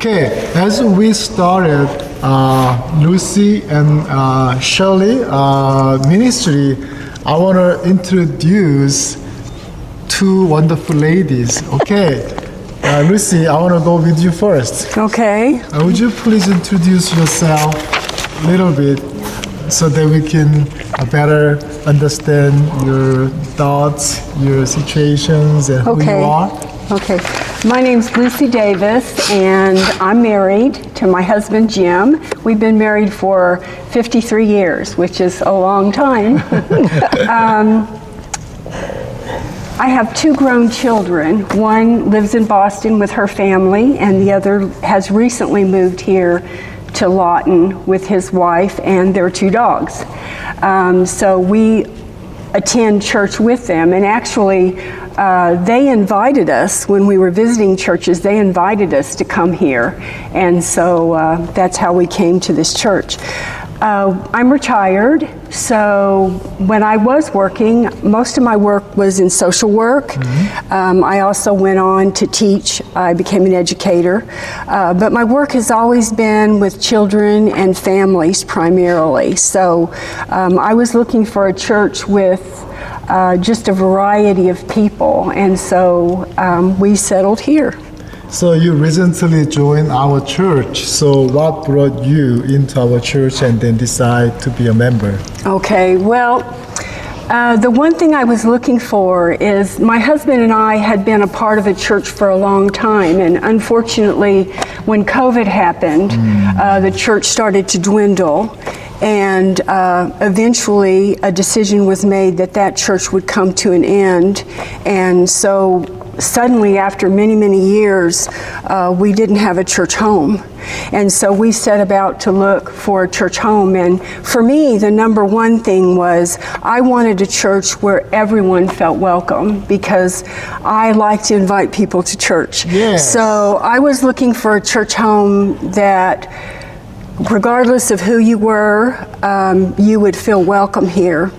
Okay, as we started Luci and Shirley ministry, I want to introduce two wonderful ladies. Okay, Luci, I want to go with you first. Okay. Would you please introduce yourself a little bit so that we can better understand your thoughts, your situations, and who you are? Okay. My name's Luci Davis, and I'm married to my husband, Jim. We've been married for 53 years, which is a long time. I have two grown children. One lives in Boston with her family, and the other has recently moved here to Lawton with his wife and their two dogs. So we attend church with them, and actually they invited us when we were visiting churches. They invited us to come here, and so that's how we came to this church. I'm retired, so when I was working, most of my work was in social work. Mm-hmm. I also went on to teach. I became an educator, but my work has always been with children and families primarily. So I was looking for a church with just a variety of people, and so we settled here. So you recently joined our church. So what brought you into our church and then decide to be a member? Okay, well, the one thing I was looking for is my husband and I had been a part of a church for a long time, and unfortunately, when COVID happened, the church started to dwindle. And eventually a decision was made that that church would come to an end. And so suddenly, after many, many years, we didn't have a church home. And so we set about to look for a church home. And for me, the number one thing was I wanted a church where everyone felt welcome, because I like to invite people to church. Yes. So I was looking for a church home that, regardless of who you were, you would feel welcome here.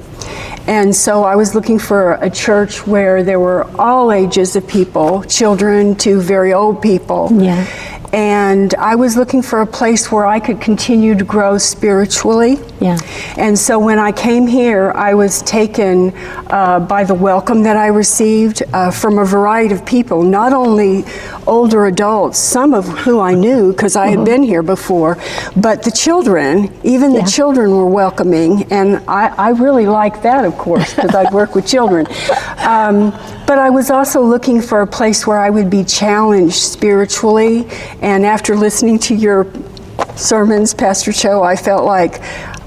And so I was looking for a church where there were all ages of people, children to very old people. Yeah. And I was looking for a place where I could continue to grow spiritually. Yeah. And so when I came here, I was taken by the welcome that I received from a variety of people, not only older adults, some of who I knew because I had been here before, but the children, even the children were welcoming. And I really like that, of course, because I work with children. But I was also looking for a place where I would be challenged spiritually. And after listening to your sermons, Pastor Cho, I felt like,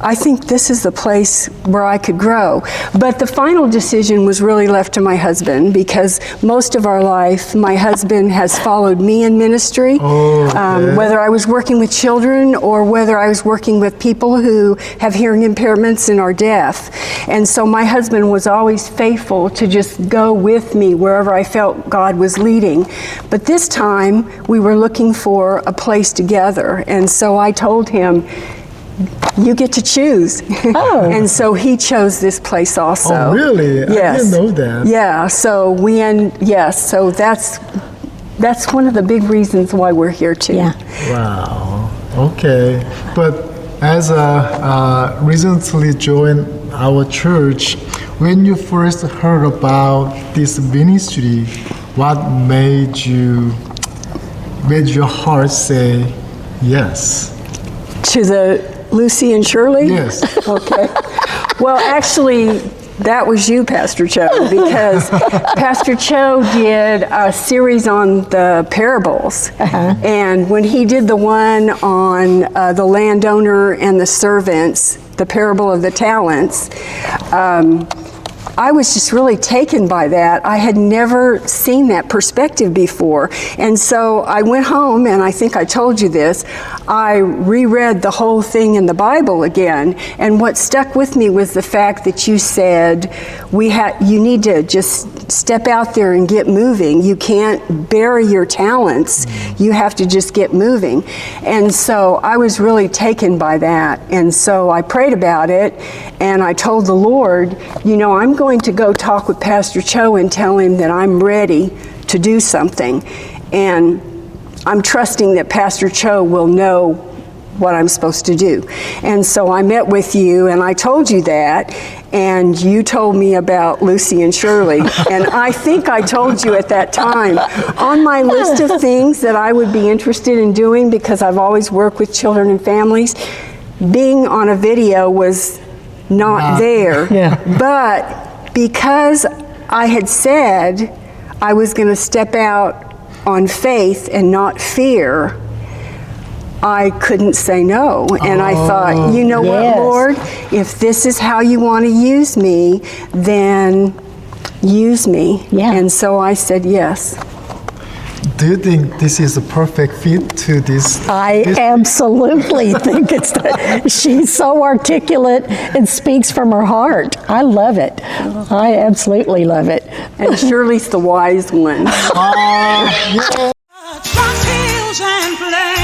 I think this is the place where I could grow. But the final decision was really left to my husband, because most of our life, my husband has followed me in ministry, whether I was working with children or whether I was working with people who have hearing impairments and are deaf. And so my husband was always faithful to just go with me wherever I felt God was leading. But this time, we were looking for a place together. And so I told him, you get to choose. Oh. And so he chose this place also. Oh, really? Yes. I didn't know that. Yeah, so so that's one of the big reasons why we're here too. Yeah. Wow. Okay. But as recently joined our church, when you first heard about this ministry, what made your heart say yes? To the Luci and Shirley? Yes. Okay. Well, actually, that was you, Pastor Cho, because Pastor Cho did a series on the parables. And when he did the one on the landowner and the servants, the parable of the talents, I was just really taken by that. I had never seen that perspective before. And so I went home, and I think I told you this, I reread the whole thing in the Bible again. And what stuck with me was the fact that you said, you need to just step out there and get moving. You can't bury your talents. You have to just get moving. And so I was really taken by that. And so I prayed about it, and I told the Lord, I'm going to go talk with Pastor Cho and tell him that I'm ready to do something. And I'm trusting that Pastor Cho will know what I'm supposed to do. And so I met with you and I told you that, and you told me about Luci and Shirley. And I think I told you at that time, on my list of things that I would be interested in doing, because I've always worked with children and families, being on a video was not there. Yeah. But because I had said I was going to step out on faith and not fear, I couldn't say no. And I thought, you know what, Yes. Lord, if this is how you want to use me, then use me. Yeah. And so I said yes. Do you think this is a perfect fit to this? I absolutely think she's so articulate and speaks from her heart. I love it. I absolutely love it. And Shirley's the wise one. Across hills and plains.